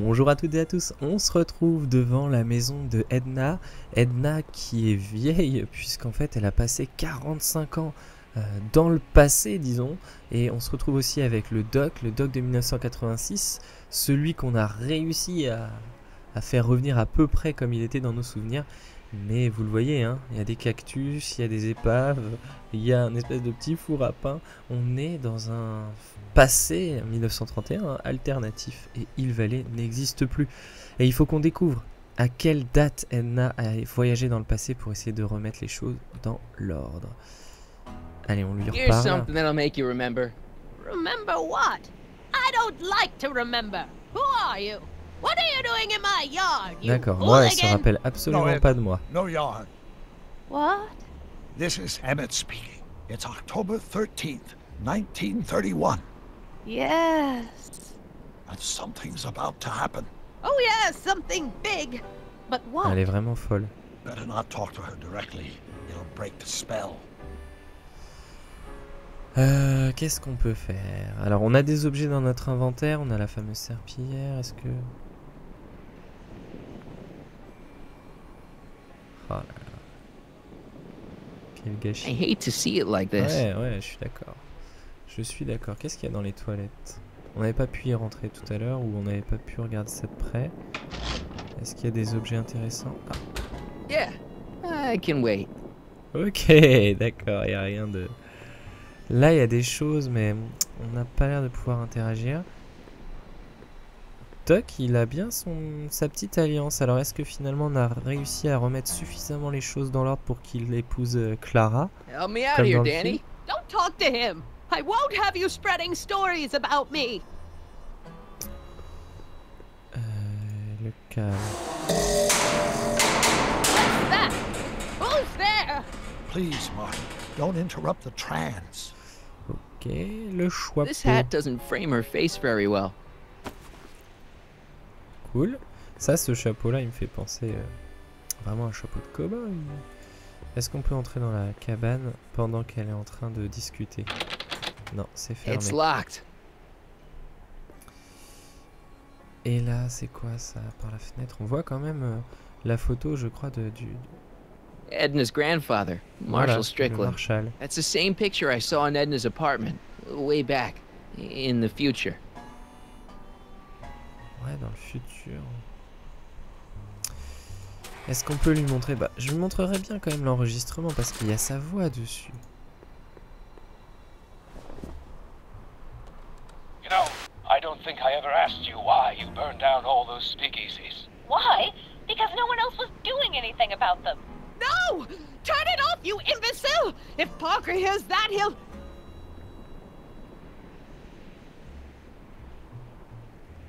Bonjour à toutes et à tous, on se retrouve devant la maison de Edna. Edna qui est vieille puisqu'en fait elle a passé 45 ans dans le passé disons. Et on se retrouve aussi avec le doc de 1986, celui qu'on a réussi à faire revenir à peu près comme il était dans nos souvenirs. Mais vous le voyez, hein, il y a des cactus, il y a des épaves, il y a un espèce de petit four à pain. On est dans un passé 1931 alternatif et Hill Valley n'existe plus. Et il faut qu'on découvre à quelle date Edna a voyagé dans le passé pour essayer de remettre les choses dans l'ordre. Allez, on lui Here's reparle. something that'll make you remember. Remember what? I don't like to remember. Who are you? What are you doing in my yard, you D'accord, moi elle se hooligan? rappelle absolument pas de moi. No yard. What? This is Emmett speaking. It's October 13th, 1931. Yes. And something's about to happen. Oh yes, something big. But what? Elle est vraiment folle. Better not talk to her directly. It'll break the spell. Qu'est-ce qu'on peut faire? Alors on a des objets dans notre inventaire, on a la fameuse serpillière, est-ce que... Oh là là. Quel I gâchis. hate to see it like this. Ouais, je suis d'accord. Je suis d'accord. Qu'est-ce qu'il y a dans les toilettes? On n'avait pas pu y rentrer tout à l'heure ou on n'avait pas pu regarder ça de près. Est-ce qu'il y a des objets intéressants? Ah. Yeah, I can wait. Ok, d'accord, il n'y a rien de... Là, il y a des choses, mais on n'a pas l'air de pouvoir interagir. Doc, il a bien sa petite alliance. Alors, est-ce que finalement, on a réussi à remettre suffisamment les choses dans l'ordre pour qu'il épouse Clara? Help me out Comme here, dans le Danny. film. Don't talk to him. I won't have you spreading stories about me. Le calme. What's that? Who's there? Please, Martin, don't interrupt the trance. Ok, le choix. This hat doesn't frame her face very well. Cool. Ça, ce chapeau-là, il me fait penser vraiment à un chapeau de cow-boy. Est-ce qu'on peut entrer dans la cabane pendant qu'elle est en train de discuter? Non, c'est fermé. It's locked. Et là, c'est quoi ça par la fenêtre? On voit quand même la photo, je crois, du Edna's grandfather, voilà, Marshall le Strickland. Marshall. That's the same picture I saw in Edna's apartment, way back, in the future. Ouais, dans le futur. Est-ce qu'on peut lui montrer? Bah, je lui montrerai bien quand même l'enregistrement parce qu'il y a sa voix dessus. You know, I don't think I ever asked you why you burned down all those speakeasies. Why? Because no one else was doing anything about them. No! Turn it off, you imbecile! If Parker hears that, he'll...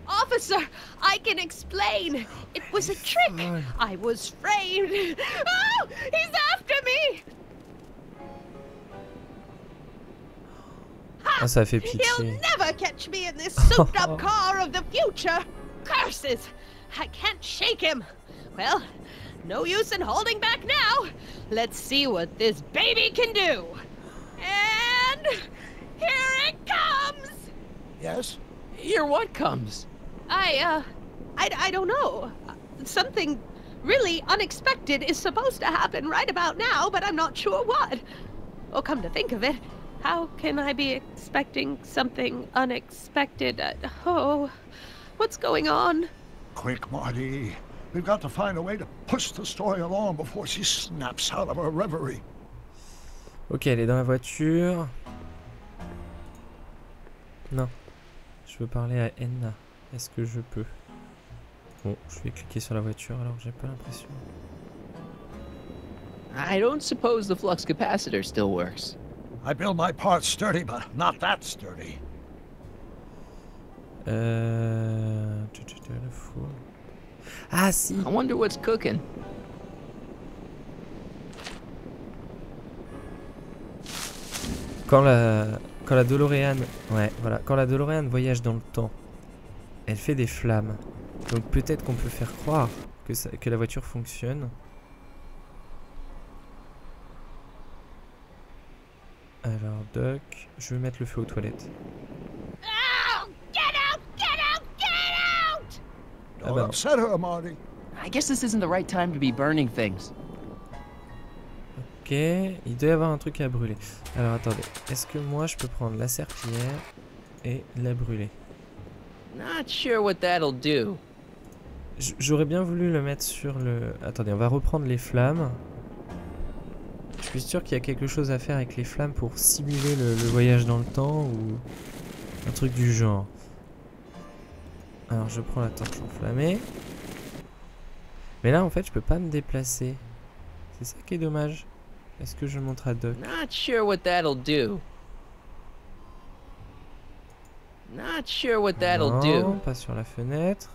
Officer, I can explain. It was a trick. I was framed. Oh, he's after me! Ah, ça fait He'll pitié. never catch me in this souped-up car of the future. Curses! I can't shake him. Well, no use in holding back now. Let's see what this baby can do. And here it comes. Yes? Here what comes? I don't know. Something really unexpected is supposed to happen right about now, but I'm not sure what. Oh, come to think of it, how can I be expecting something unexpected? Oh, what's going on? Quick, Marty. We've got to find a way to push the story along before she snaps out of her reverie. Ok, elle est dans la voiture. Non. Je veux parler à Edna. Est-ce que je peux? Bon, je vais cliquer sur la voiture alors j'ai pas l'impression. I don't suppose the flux capacitor still works. I build my parts sturdy, but not that sturdy. Le four. Ah si. I wonder what's cooking. Quand la DeLorean, ouais, voilà, quand la DeLorean voyage dans le temps, elle fait des flammes. Donc peut-être qu'on peut faire croire que la voiture fonctionne. Alors Doc, je vais mettre le feu aux toilettes. Oh, get out! Get out! Get out! Ah Don't bah non. upset her, Marty. I guess this isn't the right time to be burning things. Ok, il doit y avoir un truc à brûler. Alors attendez, est-ce que moi je peux prendre la serpillière et la brûler? Not sure what that'll do. J'aurais bien voulu le mettre sur le... Attendez, on va reprendre les flammes. Je suis sûr qu'il y a quelque chose à faire avec les flammes pour simuler le voyage dans le temps ou un truc du genre. Alors je prends la torche enflammée. Mais là en fait je peux pas me déplacer. C'est ça qui est dommage. Est-ce que je montre à Doc? Not sure what that'll do. Not sure what that'll Non, do. pas sur la fenêtre.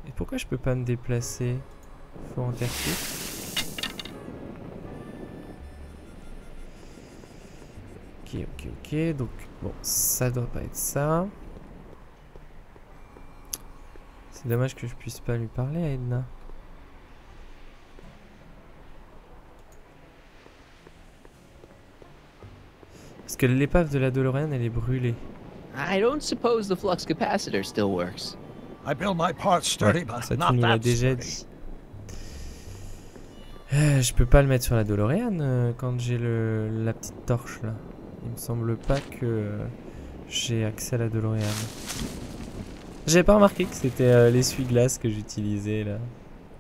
Et pourquoi je peux pas me déplacer? Faut en terre cuite. Ok. Donc, bon, ça doit pas être ça. C'est dommage que je puisse pas lui parler à Edna. Parce que l'épave de la DeLorean, elle est brûlée. I don't suppose the flux capacitor still works. I build my parts sturdy, Ouais, but ça tu not nous l'as that déjà sturdy. dit. Je peux pas le mettre sur la DeLorean quand j'ai la petite torche là. Il me semble pas que j'ai accès à la DeLorean. J'avais pas remarqué que c'était l'essuie-glace que j'utilisais là.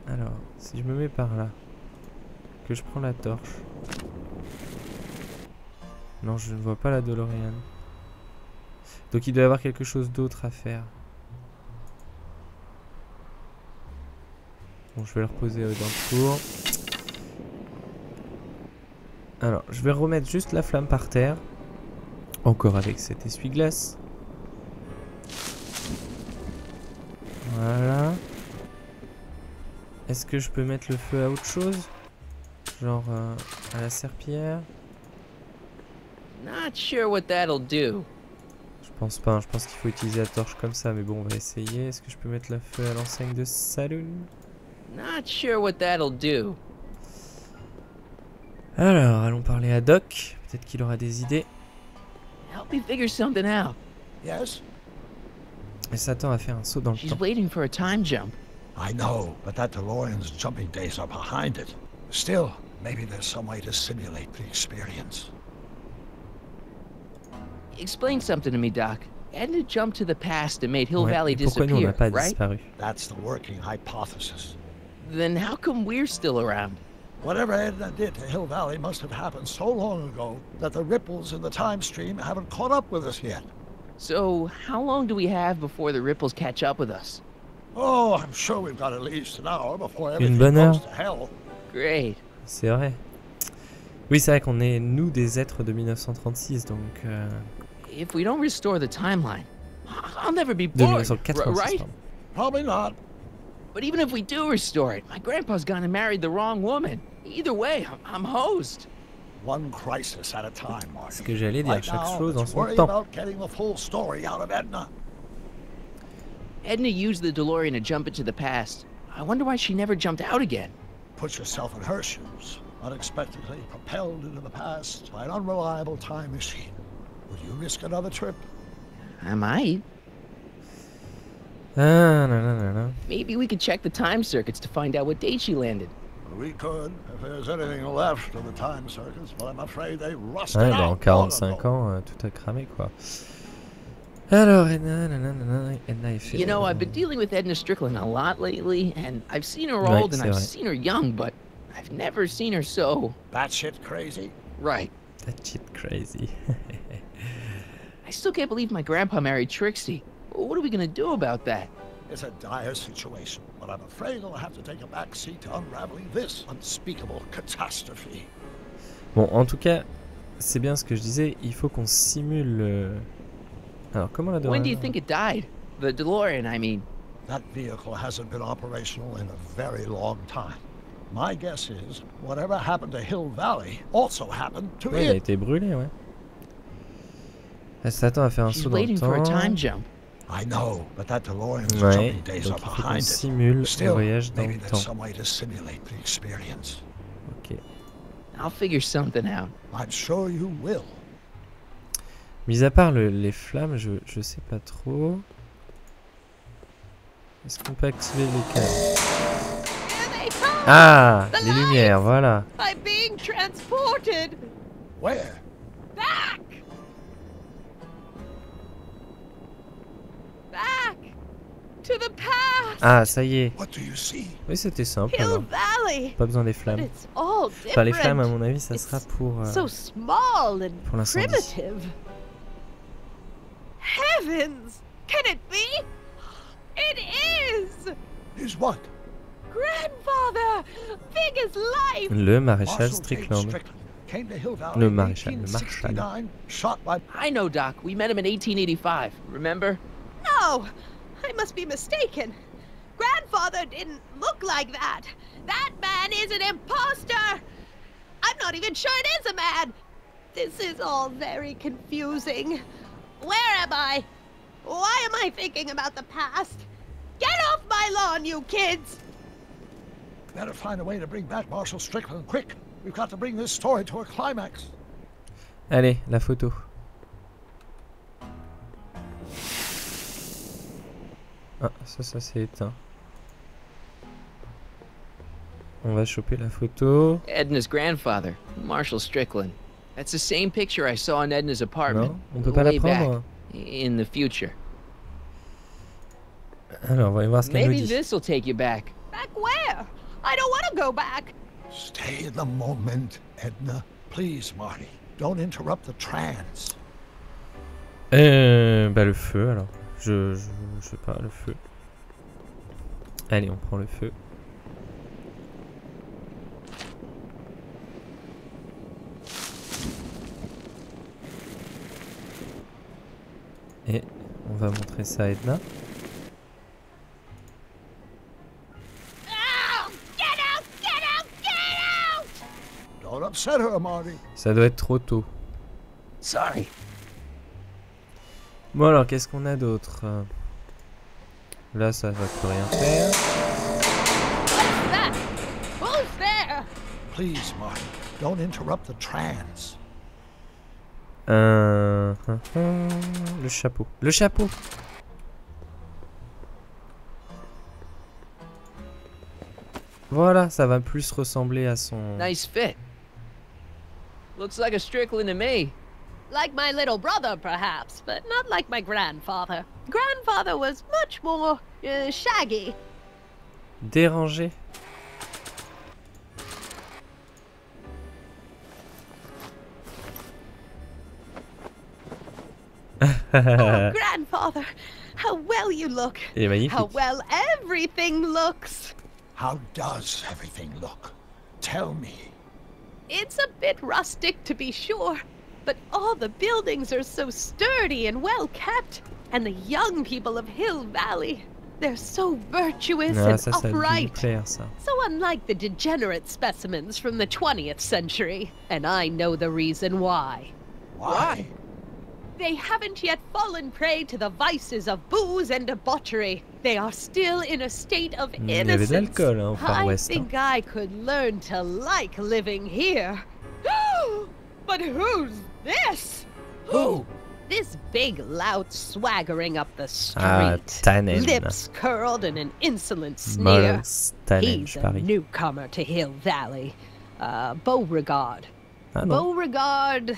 Alors, si je me mets par là, que je prends la torche. Non, je ne vois pas la DeLorean. Donc il doit y avoir quelque chose d'autre à faire. Bon, je vais le reposer dans le four. Alors, je vais remettre juste la flamme par terre. Encore avec cet essuie-glace. Voilà. Est-ce que je peux mettre le feu à autre chose? Genre à la serpillière? Not sure what that'll do. Je pense pas, hein. Je pense qu'il faut utiliser la torche comme ça, mais bon, on va essayer. Est-ce que je peux mettre le feu à l'enseigne de saloon? Not sure what that'll do. Alors, allons parler à Doc. Peut-être qu'il aura des idées. Help me figure something out. Yes? Elle s'attend à faire un saut dans le She's temps. waiting for a time jump. I know, but that DeLorean's jumping days are behind it. Still, maybe there's some way to simulate the experience. Explain something to me, Doc. Edna jumped to the past and made Hill Ouais, Valley et pourquoi nous on n'a disappear, pas right? disparu? That's the working hypothesis. Then how come we're still around? Whatever Edna did to Hill Valley must have happened so long ago that the ripples in the time stream haven't caught up with us yet. So, how long do we have before the ripples catch up with us? Oh, I'm sure we've got at least an hour before Une everything bonne goes heure. to hell. Great. C'est vrai. Oui, c'est vrai qu'on est, nous, des êtres de 1936, donc... If we don't restore the timeline, I'll never be de born, 1986, right? pardon. Probably not. But even if we do restore it, my grandpa's gone and married the wrong woman. Either way, I'm hosed. One crisis at a time, Marty. Ce que j'allais dire, Right chaque now, chose en let's son worry temps. about getting the full story out of Edna. Edna used the DeLorean to jump into the past. I wonder why she never jumped out again. Put yourself in her shoes. Unexpectedly propelled into the past by an unreliable time machine. Would you risk another trip? I might. Ah, là, là, là, là. Maybe we could check the time circuits to find out what date she landed. We could, if there's anything left of the time circuits, but I'm afraid they rusted Ouais, bah, en out. 45 ans, tout a cramé, quoi. Alors, Edna, Edna est fait. You know, I've been dealing with Edna Strickland a lot lately, and I've seen her Ouais, old and c'est I've vrai. seen her young, but I've never seen her so... Batshit crazy? Right. That shit crazy. I still can't believe my grandpa married Trixie. What are we gonna do about that? It's a dire situation, but I'm afraid I'll have to take a back seat to unraveling this unspeakable catastrophe. Bon, en tout cas, c'est bien ce que je disais, il faut qu'on simule... Alors, comment la When do you DeLorean? think it died? The DeLorean, I mean. That vehicle hasn't been operational in a very long time. My guess is whatever happened to Hill Valley also happened to Ouais, elle a it. été brûlée, ouais. Elle s'attend à faire un She's saut dans le waiting for a time temps. jump. I know, but that DeLorean's Ouais, jumping days donc are il faut qu'on behind it. simule le Still, voyage dans maybe le there's temps. some way to simulate the experience. Ok. I'll figure something out. I'm sure you will. Mis à part les flammes, je sais pas trop. Est-ce qu'on peut activer les câbles? Here they come! Ah, The les lumières, lights! voilà. I'm being transported! Where? Back! Back! To the past! Ah, ça y est. What do you see? Oui, c'était simple Hill alors. Valley! Pas besoin des But flammes. it's all Enfin, les flammes, à different. mon avis, ça It's sera pour So small and l'incendie. primitive. Heavens! Can it be? It is! Is what? Grandfather! Big as life! Le maréchal Marshal Tate Strickland. came to Hill Valley Le in maréchal, le marshal. 1869, shot by... I know, Doc. We met him in 1885. Remember? No! I must be mistaken. Grandfather didn't look like that. That man is an imposter! I'm not even sure it is a man! This is all very confusing. Where am I? Why am I thinking about the past? Get off my lawn, you kids! Better find a way to bring back Marshal Strickland, quick! We've got to bring this story to a climax. Allez, la photo. Ah, ça s'est éteint. On va choper la photo. Edna's grandfather, Marshal Strickland. That's the same picture I saw in Edna's apartment. Non, on peut pas la way back prendre. in the future. Alors, on va voir ce qu'elle nous Maybe dit. this'll take you back. Back where? I don't want to go back. Stay in the moment, Edna. Please, Marty. Don't interrupt the trance. Bah le feu alors. Je sais pas, le feu. Allez, on prend le feu. Et on va montrer ça à Edna. Out! Get out! Get out! Get out! Don't upset her, Marty. Ça doit être trop tôt. Sorry. Bon alors, qu'est-ce qu'on a d'autre? Là, ça va plus rien faire. What's that? Who's there? Please, Marty. Don't interrupt the trance. Le chapeau. Le chapeau! Voilà, ça va plus ressembler à son... Nice fit. Looks like a Strickland to me. Like my little brother, perhaps, but not like my grandfather. Grandfather was much more shaggy. Dérangé. Oh, grandfather, how well you look. Il est magnifique. How well everything looks. How does everything look? Tell me. It's a bit rustic, to be sure, but all the buildings are so sturdy and well kept. And the young people of Hill Valley, they're so virtuous Ah, and ça a dû lui upright. plaire, ça. So unlike the degenerate specimens from the 20th century. And I know the reason why. Why? They haven't yet fallen prey to the vices of booze and debauchery. They are still in a state of Il y avait de innocence. l'alcool hein, au Far I West. think I could learn to like living here. But who's this? Who? This big lout swaggering up the street. Ah, Tannen. Lips curled in an insolent sneer. Mollens Tannen, He's je a parie. newcomer to Hill Valley. Beauregard. Ah non. Beauregard.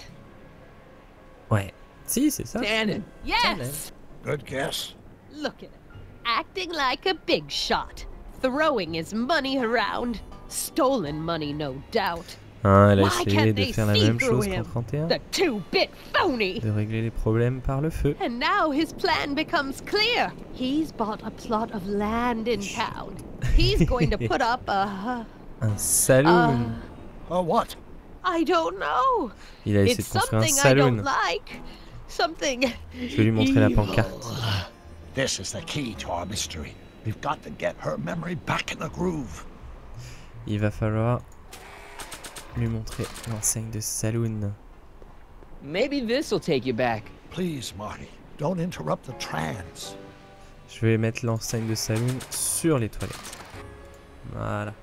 Ouais. Si, c'est ça. Tannen. Yes! Good guess. Look at him. Acting like a big shot. Throwing his money around. Stolen money, no doubt. Hein, elle a Why essayé can't de they faire la see même through chose him? qu'en 31. The two-bit phony! De régler les problèmes par le feu. And now his plan becomes clear. He's bought a plot of land in town. He's going to put up a... Un saloon. What? I don't know. Il a essayé de It's construire un something I don't saloon. like. Something... Je vais lui montrer la pancarte. This is the key to our mystery. We've got to get her memory back in the groove. Il va falloir lui montrer l'enseigne de saloon. Maybe this'll take you back. Please, Marty. Don't interrupt the trance. Je vais mettre l'enseigne de saloon sur les toilettes. Voilà.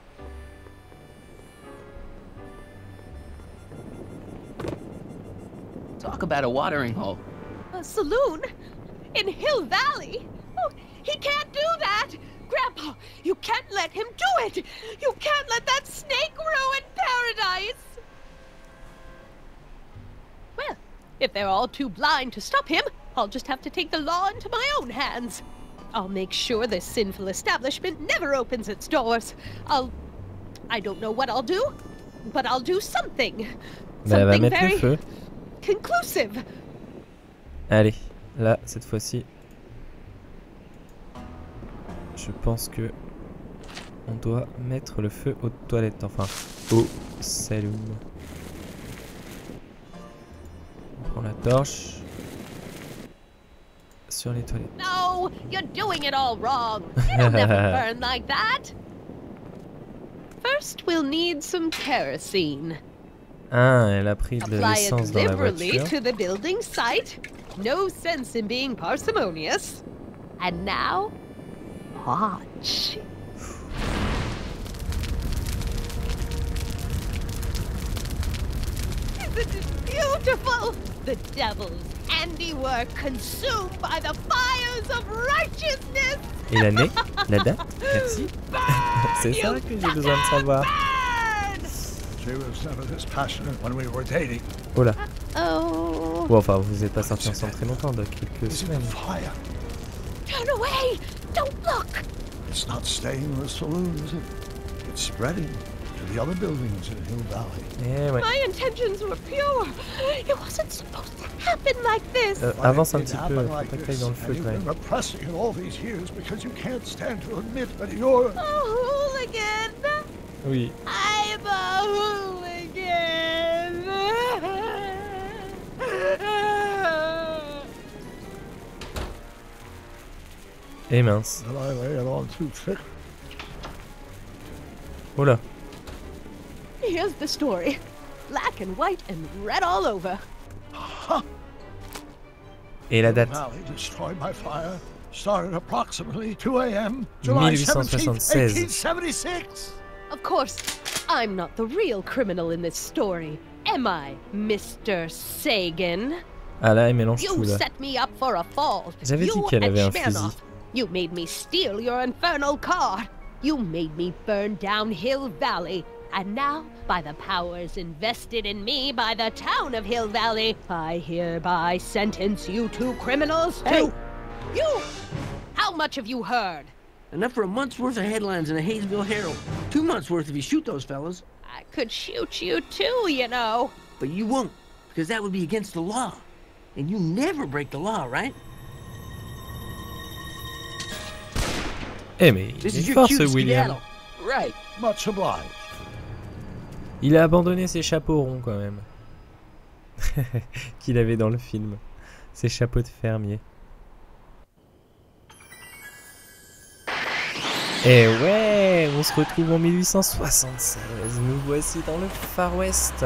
Talk about a watering hole. A saloon? In Hill Valley? Oh, he can't do that! Grandpa, you can't let him do it! You can't let that snake ruin paradise! Well, if they're all too blind to stop him, I'll just have to take the law into my own hands. I'll make sure this sinful establishment never opens its doors. I don't know what I'll do, but I'll do something. Bah, elle va Something mettre le very feu. conclusive. Allez, là, cette fois-ci. Je pense que on doit mettre le feu aux toilettes, enfin au saloon. On prend la torche sur les toilettes. No, you're doing it all wrong. It'll never burn like that. First, we'll need some kerosene. Ah, elle a pris de Apply l'essence it dans la liberally voiture. to the building site. No sense in being parsimonious. And now, watch. Isn't it beautiful? The devil's handiwork consumed by the fires of righteousness. Et l'année, la date, merci. C'est ça que j'ai besoin de savoir. She was never this passionate when we were dating. Oh là. Oh. Bon, enfin, vous n'êtes pas sortis ensemble très longtemps, de quelques Is it semaines. fire? Turn away! Don't look! It's not staying in the saloon, is it? It's spreading to the other buildings in Hill Valley. Eh ouais. My intentions were pure. It wasn't supposed to happen like this. Avance un Why did petit it peu, happen faut like pas que t'ailles this? dans le feu And quand you've been même. repressing it all these years because you can't stand to admit that you're... A hooligan. Oui. I'm a hooligan. Et mince. Did I lay it on too thick? Oh là. Here's the story. Black and white and red all over. Et la Hill date. Valley destroyed by fire. Started approximately 2 a.m. July 17th, 1876. 1876. Of course, I'm not the real criminal in this story. Am I, Mr. Sagan? Ah là, elle mélange tout You là. set me up for a fall. J'avais dit You qu'elle and avait un Smirnoff. fusil. You made me steal your infernal car. You made me burn down Hill Valley. And now, by the powers invested in me by the town of Hill Valley, I hereby sentence you two criminals to... Hey! You! How much have you heard? Enough for a month's worth of headlines in a Hayesville Herald. 2 months worth if you shoot those fellas. I could shoot you too, you know. But you won't, because that would be against the law. And you never break the law, right? Eh mais il This est is your fort cue ce to William. skedaddle. Right. Much obliged. Il a abandonné ses chapeaux ronds quand même. Qu'il avait dans le film. Ses chapeaux de fermier. Et ouais, on se retrouve en 1876. Nous voici dans le Far West.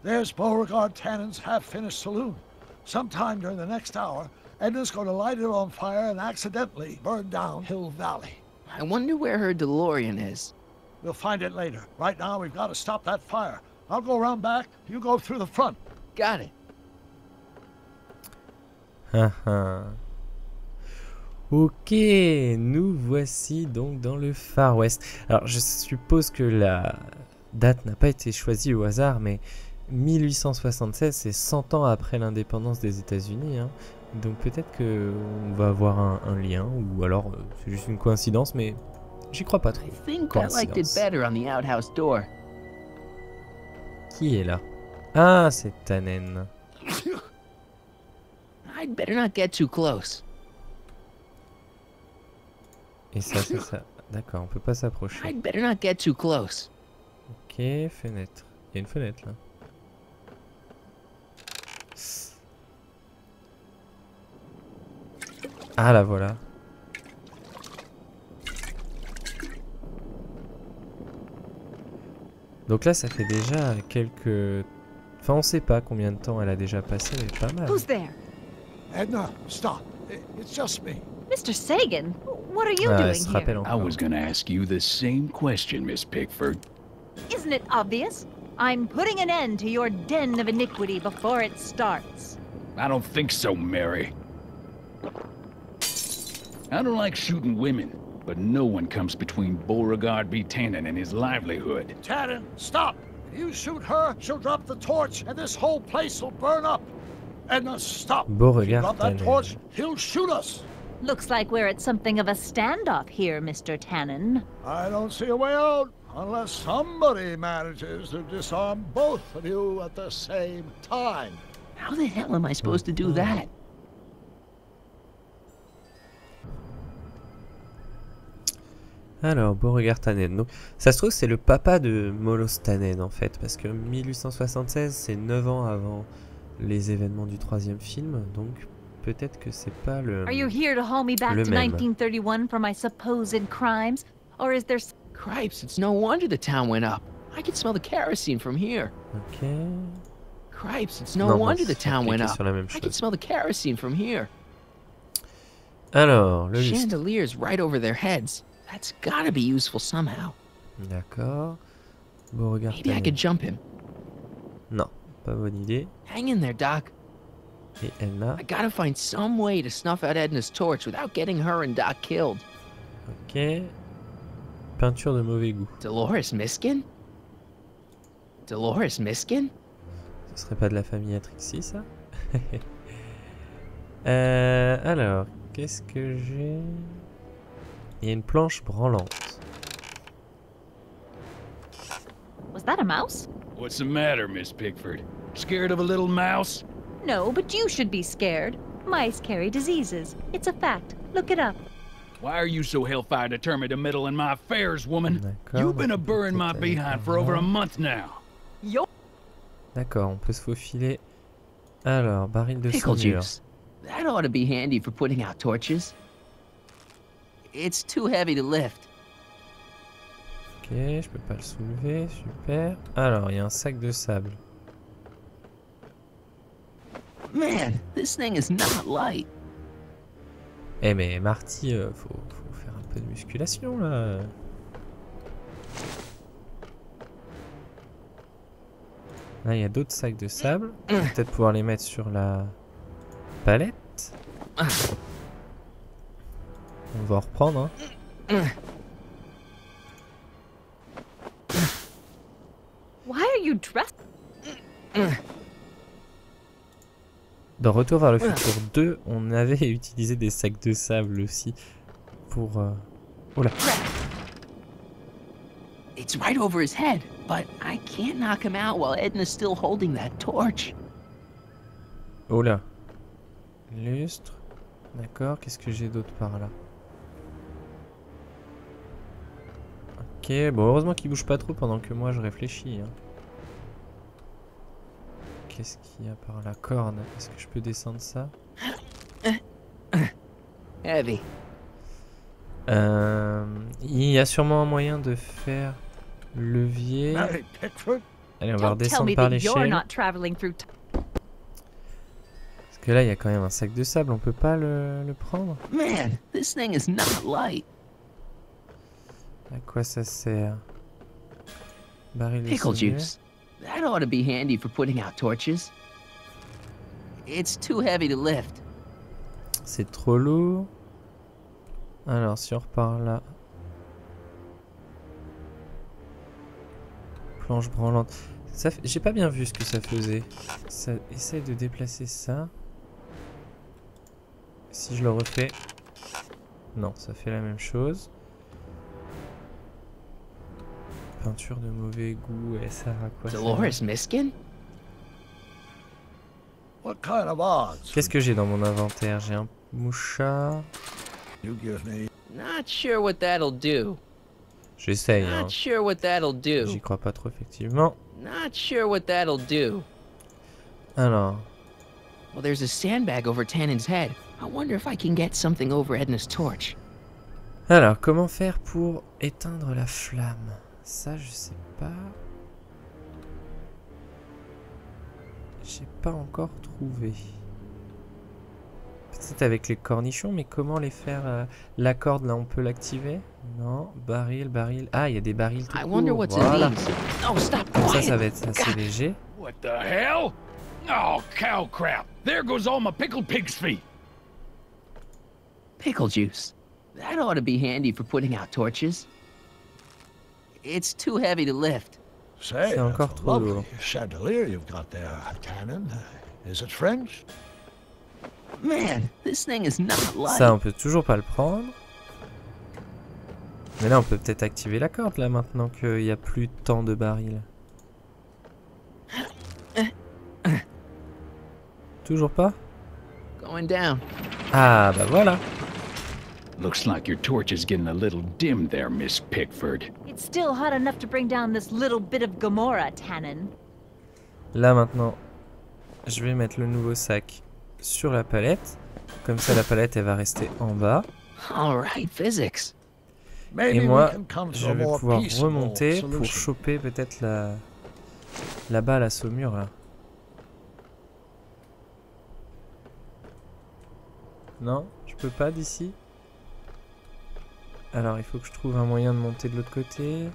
There's Beauregard Tannen's half-finished saloon. Sometime during the next hour, Edna's going to light it on fire and accidentally burn down Hill Valley. I wonder where her DeLorean is. We'll find it later. Right now, we've got to stop that fire. I'll go around back. You go through the front. Got it. Ok, nous voici donc dans le Far West. Alors je suppose que la date n'a pas été choisie au hasard, mais 1876 c'est 100 ans après l'indépendance des États-Unis, hein. Donc peut-être qu'on va avoir un lien, ou alors c'est juste une coïncidence, mais j'y crois pas trop. I think I liked it better on the outhouse door. Qui est là? Ah, c'est Tannen. I'd better not get too close. Et ça, c'est ça. D'accord, on peut pas s'approcher. I'd better not get too close. Ok, fenêtre. Il y a une fenêtre là. Ah, la voilà. Donc là, ça fait déjà quelques... Enfin, on sait pas combien de temps elle a déjà passé, mais pas mal. Who's there? Edna, stop. It's just me. Mr. Sagan? What are you Ah, elle doing se here? rappelle I encore. was gonna ask you the same question, Miss Pickford. Isn't it obvious? I'm putting an end to your den of iniquity before it starts. I don't think so, Mary. I don't like shooting women, but no one comes between Beauregard B. Tannen and his livelihood. Tannen, stop! If you shoot her, she'll drop the torch, and this whole place will burn up. Edna, stop! If you Beauregard drop that Tannen. torch, he'll shoot us. Looks like we're at something of a standoff here, Mr. Tannen. I don't see a way out unless somebody manages to disarm both of you at the same time. How the hell am I supposed to do that? Alors, Beauregard Tannen. Donc, ça se trouve, c'est le papa de Molos Tannen, en fait. Parce que 1876, c'est 9 ans avant les événements du troisième film. Donc, peut-être que c'est pas le... Are you here to haul me back Le to même. 1931 for my supposed crimes? Or is there... Cripes, it's no wonder the town went up. I can smell the kerosene from here. Ok... Cripes, it's no Non, wonder the c'est town went cliquer up. sur la même I can chose. smell the kerosene from here. Alors, le lustre. Chandeliers right over their heads. That's gotta be useful somehow. D'accord. Beauregard Maybe I Tannen. could jump him. Non, pas bonne idée. Hang in there, Doc. Et Edna. I gotta find some way to snuff out Edna's torch without getting her and Doc killed. Ok. Peinture de mauvais goût. Dolores Miskin? Dolores Miskin? Ce serait pas de la famille Atrixie, ça? Alors, qu'est-ce que j'ai? Il y a une planche branlante. Was that a mouse? What's the matter, Miss Pickford? Scared of a little mouse? No, but you should be scared. Mice carry diseases. It's a fact. Look it up. Why are you so hellfire determined to meddle in my affairs, woman? D'accord, You've been a donc burr in my peut-être behind for over a month now. D'accord, on peut se faufiler. Alors, baril de Pickle soudure. juice. That ought to be handy for putting out torches. It's too heavy to lift. Ok, je peux pas le soulever, super. Alors, il y a un sac de sable. Man, this thing is not light. Eh mais Marty, faut faire un peu de musculation là. Là, il y a d'autres sacs de sable. On va peut-être pouvoir les mettre sur la palette. On va en reprendre. Hein. Why are you dressed? Dans Retour vers le Futur 2, on avait utilisé des sacs de sable aussi pour... Oula. It's right over his head, but I can't knock him out while Edna's still holding that torch. Oula. Lustre. D'accord, qu'est-ce que j'ai d'autre par là? Ok, bon heureusement qu'il bouge pas trop pendant que moi je réfléchis. Hein. Qu'est-ce qu'il y a par la corde? Est-ce que je peux descendre ça? Heavy. Il y a sûrement un moyen de faire levier. Mary Pickford? Allez, on va Don't tell redescendre me par that you're l'échelle. not traveling through Parce que là, il y a quand même un sac de sable. On peut pas le prendre? Man, this thing is not light. À quoi ça sert? Baril de Pickle soudure. juice. That ought to be handy for putting out torches. It's too heavy to lift. C'est trop lourd. Alors, si on repart là. Planche branlante. Ça fait... J'ai pas bien vu ce que ça faisait. Ça essaye de déplacer ça. Si je le refais. Non, ça fait la même chose. Peinture de mauvais goût, elle sert à quoi ça? Dolores Miskin? What kind of odds? Qu'est-ce que j'ai dans mon inventaire? J'ai un mouchard. You give me? Not sure what that'll do. J'essaye, hein. Not sure what that'll do. J'y crois pas trop, effectivement. Not sure what that'll do. Alors, Well, there's a sandbag over Tannen's head. I wonder if I can get something over Edna's torch. alors, comment faire pour éteindre la flamme? Ça, je sais pas. J'ai pas encore trouvé. Peut-être avec les cornichons, mais comment les faire? La corde, là, on peut l'activer? Non, baril. Ah, il y a des barils tout I wonder court. what's Voilà. in these. Oh, stop Comme ça, quiet. ça va être assez léger. What the hell? Oh, cow crap. There goes all my pickled pig's feet. Pickle juice. That ought to be handy for putting out torches. It's too heavy to lift. Say, C'est encore that's a trop lovely lourd. chandelier you've got there, Tannen. Is it French? Man, this thing is not light. Ça, on peut toujours pas le prendre. Mais là, on peut peut-être activer la corde, là, maintenant qu'il n'y a plus tant de barils. Toujours pas? Going down. Ah, bah voilà. Looks like your torch is getting a little dim there, Miss Pickford. It's still hot enough to bring down this little bit of Gomorrah, Tannen. Là, maintenant, je vais mettre le nouveau sac sur la palette. Comme ça, la palette, elle va rester en bas. All right, physics. Et moi, je vais pouvoir remonter pour choper peut-être la balle à saumure, là. Non, je peux pas d'ici. Alors, il faut que je trouve un moyen de monter de l'autre côté.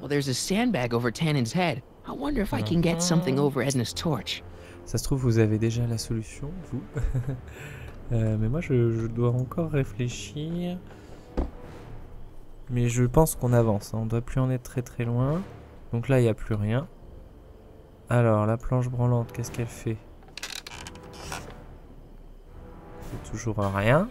Well, there's a sandbag over Tannen's head. I wonder if I can get something over Edna's torch. Ça se trouve, vous avez déjà la solution, vous. Mais moi, je dois encore réfléchir. Mais je pense qu'on avance. Hein. On doit plus en être très très loin. Donc là, il n'y a plus rien. Alors, la planche branlante, qu'est-ce qu'elle fait? C'est toujours rien.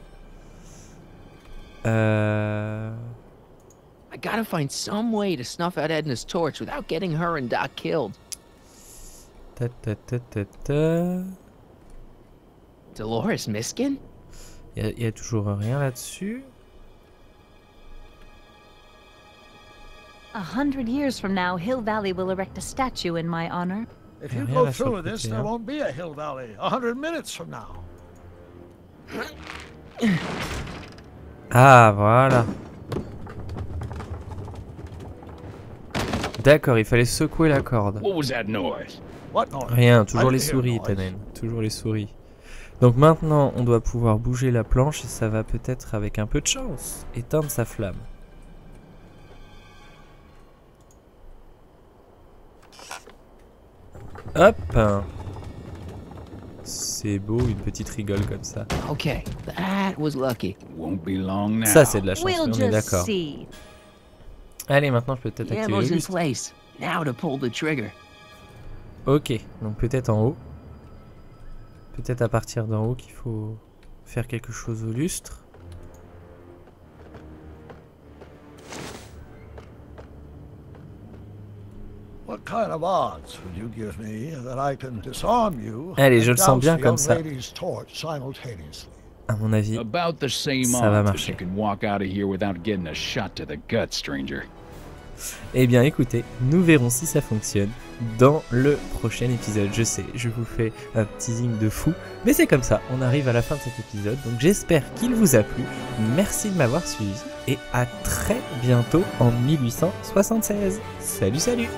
I gotta find some way to snuff out Edna's torch without getting her and Doc killed. Ta ta ta ta ta. Dolores Miskin? Il y a toujours rien là-dessus. 100 years from now, Hill Valley will erect a statue in my honor. If you go through with this, there won't be a Hill Valley 100 minutes from now. Ah, voilà. D'accord, il fallait secouer la corde. What was that noise? What noise? Rien, toujours les I didn't hear souris, noise. Tannen. Toujours les souris. Donc maintenant, on doit pouvoir bouger la planche et ça va peut-être, avec un peu de chance, éteindre sa flamme. Hop! C'est beau, une petite rigole comme ça. Okay, that was lucky. Won't be long now. Ça, c'est de la chance, We'll mais on est just d'accord. see. Allez, maintenant, je peux peut-être The activer le ammo's in lustre. place. Now to pull the trigger. Ok, donc peut-être en haut. Peut-être à partir d'en haut qu'il faut faire quelque chose au lustre. What kind of odds would you give me that I can disarm you Allez, je and le sens douse bien the comme young ça. lady's torch simultaneously? À mon avis, About the same ça va odds that marcher. you can walk out of here without getting a shot to the gut, stranger. Eh bien écoutez, nous verrons si ça fonctionne dans le prochain épisode. Je sais, je vous fais un teasing de fou, mais c'est comme ça, on arrive à la fin de cet épisode, donc j'espère qu'il vous a plu. Merci de m'avoir suivi et à très bientôt en 1876. Salut salut!